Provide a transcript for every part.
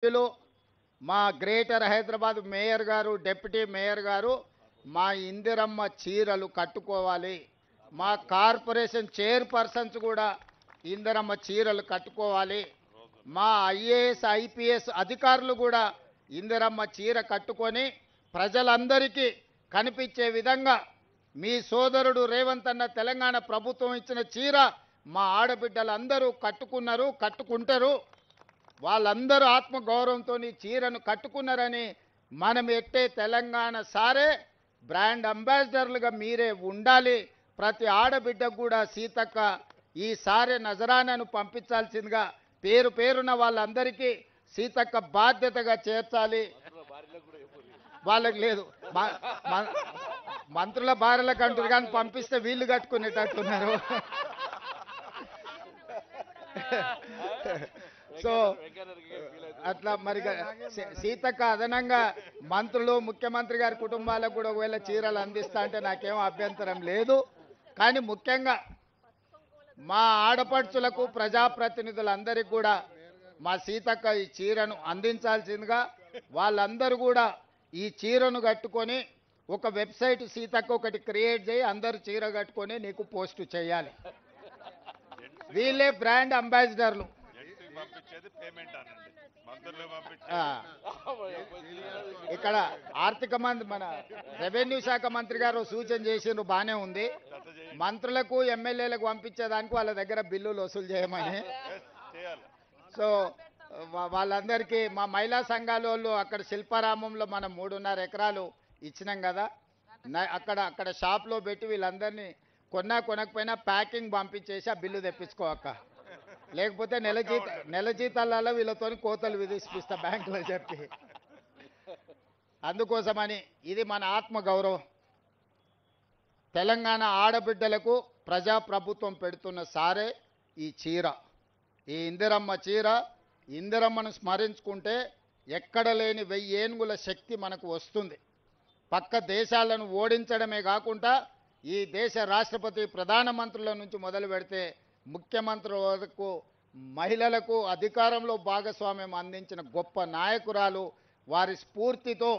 సభ్యులు మా greater Hyderabad mayor గారు, డిప్యూటీ మేయర్ గారు మా ఇందిరమ్మ చీరలు కట్టుకోవాలి. మా కార్పొరేషన్ చైర్పర్సన్స్ కూడా ఇందిరమ్మ చీరలు కట్టుకోవాలి. మా ఐఏఎస్ ఐపీఎస్ అధికారులు కూడా ఇందిరమ్మ చీర కట్టుకొని ప్రజలందరికీ కనిపించే విధంగా మీ సోదరుడు రేవంత్ అన్న తెలంగాణ ప్రభుత్వం ఇచ్చిన చీర మా ఆడబిడ్డలందరూ కట్టుకున్నారు, కట్టుకుంటారు. వాళ్ళందరూ ఆత్మగౌరవంతో చీరను కట్టుకున్నారని మనం ఎట్టే తెలంగాణ సారే బ్రాండ్ అంబాసిడర్లుగా మీరే ఉండాలి. ప్రతి ఆడబిడ్డకు కూడా సీతక్క ఈ సారే నజరానాను పంపించాల్సిందిగా పేరు పేరున వాళ్ళందరికీ సీతక్క బాధ్యతగా చేర్చాలి. వాళ్ళకి లేదు, మంత్రుల భార్యలకు అంటారు కానీ పంపిస్తే వీళ్ళు కట్టుకునేటట్టున్నారు. సో అట్లా మరి సీతక్క అదనంగా మంత్రులు, ముఖ్యమంత్రి గారి కుటుంబాలకు కూడా ఒకవేళ చీరలు అందిస్తా అంటే నాకేం అభ్యంతరం లేదు. కానీ ముఖ్యంగా మా ఆడపడుచులకు, ప్రజాప్రతినిధులందరికీ కూడా మా సీతక్క ఈ చీరను అందించాల్సిందిగా, వాళ్ళందరూ కూడా ఈ చీరను కట్టుకొని ఒక వెబ్సైట్ సీతక్క ఒకటి క్రియేట్ చేయి, అందరూ చీర కట్టుకొని నీకు పోస్ట్ చేయాలి. వీళ్ళే బ్రాండ్ అంబాసిడర్లు. ఇక్కడ ఆర్థిక మంత్రి, మన రెవెన్యూ శాఖ మంత్రి గారు సూచన చేసిండ్రు, బాగానే ఉంది. మంత్రులకు ఎమ్మెల్యేలకు పంపించేదానికి వాళ్ళ దగ్గర బిల్లులు వసూలు చేయమని. సో వాళ్ళందరికీ మా మహిళా సంఘాల వాళ్ళు అక్కడ శిల్పారామంలో మనం 3.5 ఎకరాలు ఇచ్చినాం కదా, అక్కడ షాప్లో పెట్టి వీళ్ళందరినీ కొనకపోయినా ప్యాకింగ్ పంపించేసి ఆ బిల్లు తెప్పించుకోక, లేకపోతే నెల జీతాలలో వీళ్ళతో కోతలు విధిస్తా బ్యాంకులో చెప్పి. అందుకోసమని ఇది మన ఆత్మగౌరవం. తెలంగాణ ఆడబిడ్డలకు ప్రజాప్రభుత్వం పెడుతున్న సారే ఈ చీర, ఈ ఇందిరమ్మ చీర. ఇందిరమ్మను స్మరించుకుంటే ఎక్కడ లేని 1000 ఏనుగుల శక్తి మనకు వస్తుంది. పక్క దేశాలను ఓడించడమే కాకుండా ఈ దేశ రాష్ట్రపతి, ప్రధానమంత్రుల నుంచి మొదలు పెడితే ముఖ్యమంత్రుల వరకు మహిళలకు అధికారంలో భాగస్వామ్యం అందించిన గొప్ప నాయకురాలు. వారి స్ఫూర్తితో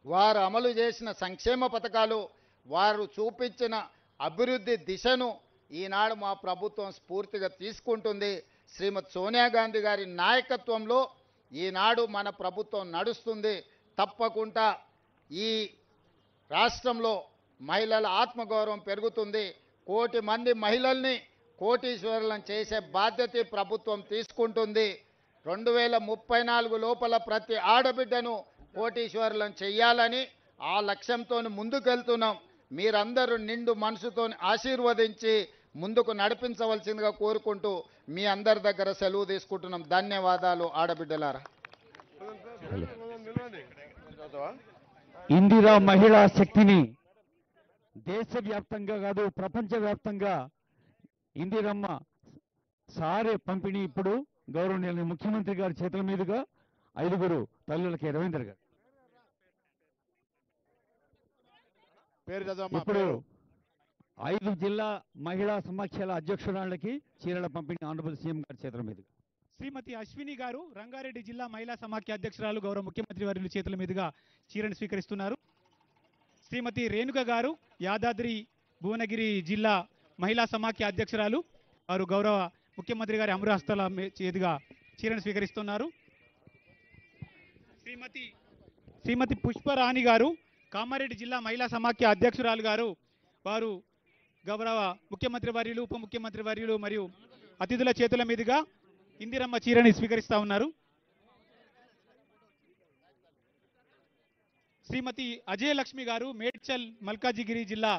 వారు అమలు చేసిన సంక్షేమ పథకాలు, వారు చూపించిన అభివృద్ధి దిశను ఈనాడు మా ప్రభుత్వం స్ఫూర్తిగా తీసుకుంటుంది. శ్రీమతి సోనియా గాంధీ గారి నాయకత్వంలో ఈనాడు మన ప్రభుత్వం నడుస్తుంది. తప్పకుండా ఈ రాష్ట్రంలో మహిళల ఆత్మగౌరవం పెరుగుతుంది. 1 కోటి మంది మహిళల్ని కోటీశ్వరులను చేసే బాధ్యత ప్రభుత్వం తీసుకుంటుంది. 2034 లోపల ప్రతి ఆడబిడ్డను కోటీశ్వరులను చెయ్యాలని ఆ లక్ష్యంతో ముందుకెళ్తున్నాం. మీరందరూ నిండు మనసుతో ఆశీర్వదించి ముందుకు నడిపించవలసిందిగా కోరుకుంటూ మీ అందరి దగ్గర సెలవు తీసుకుంటున్నాం. ధన్యవాదాలు ఆడబిడ్డలారా. ఇందిరా మహిళా శక్తిని దేశవ్యాప్తంగా కాదు ప్రపంచవ్యాప్తంగా ఇందిరమ్మ సారే పంపిణీ ఇప్పుడు గౌరవనీయులు ముఖ్యమంత్రి గారి చేతుల మీదుగా 5 తల్లులకి రవీంద్ర గారు ఇప్పుడు 5 జిల్లా మహిళా సమాఖ్యల అధ్యక్షురాళ్ళకి చీరల పంపిణీ ఆనరబుల్ సీఎం గారి చేతుల మీదుగా. శ్రీమతి అశ్విని గారు రంగారెడ్డి జిల్లా మహిళా సమాఖ్య అధ్యక్షురాలు గౌరవ ముఖ్యమంత్రి వర్యుల చేతుల మీదుగా చీరను స్వీకరిస్తున్నారు. శ్రీమతి రేణుక గారు యాదాద్రి భువనగిరి జిల్లా మహిళా సమాఖ్య అధ్యక్షురాలు, వారు గౌరవ ముఖ్యమంత్రి గారి అమరహస్తాల చేతుగా చీరను స్వీకరిస్తున్నారు. శ్రీమతి పుష్పరాణి గారు కామారెడ్డి జిల్లా మహిళా సమాఖ్య అధ్యక్షురాలు గారు, వారు గౌరవ ముఖ్యమంత్రి వర్యులు, ఉప ముఖ్యమంత్రి వర్యులు మరియు అతిథుల చేతుల మీదుగా ఇందిరమ్మ చీరని స్వీకరిస్తా ఉన్నారు. శ్రీమతి అజయలక్ష్మి గారు మేడ్చల్ మల్కాజిగిరి జిల్లా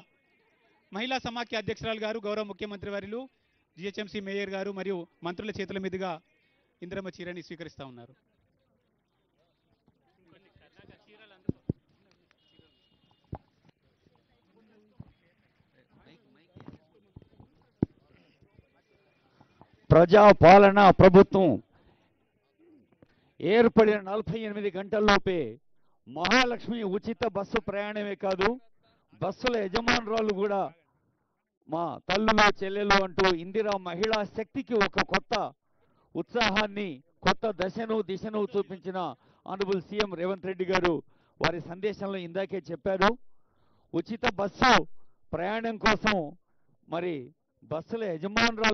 మహిళా సమాఖ్య అధ్యక్షురాలు గారు, గౌరవ ముఖ్యమంత్రి వర్యులు, జిహెచ్ఎంసీ మేయర్ గారు మరియు మంత్రుల చేతుల మీదుగా ఇందిరమ్మ చీరని స్వీకరిస్తా ఉన్నారు. ప్రజాపాలన ప్రభుత్వం ఏర్పడిన 48 గంటల్లోపే మహాలక్ష్మి ఉచిత బస్సు ప్రయాణమే కాదు, బస్సుల యజమానురాలు కూడా మా తల్లులు చెల్లెలు అంటూ ఇందిరా మహిళా శక్తికి ఒక కొత్త ఉత్సాహాన్ని కొత్త దశను దిశను చూపించిన ఆనరబుల్ సీఎం రేవంత్ రెడ్డి గారు వారి సందేశంలో ఇందాకే చెప్పారు. ఉచిత బస్సు ప్రయాణం కోసం మరి బస్సుల యజమానురాలు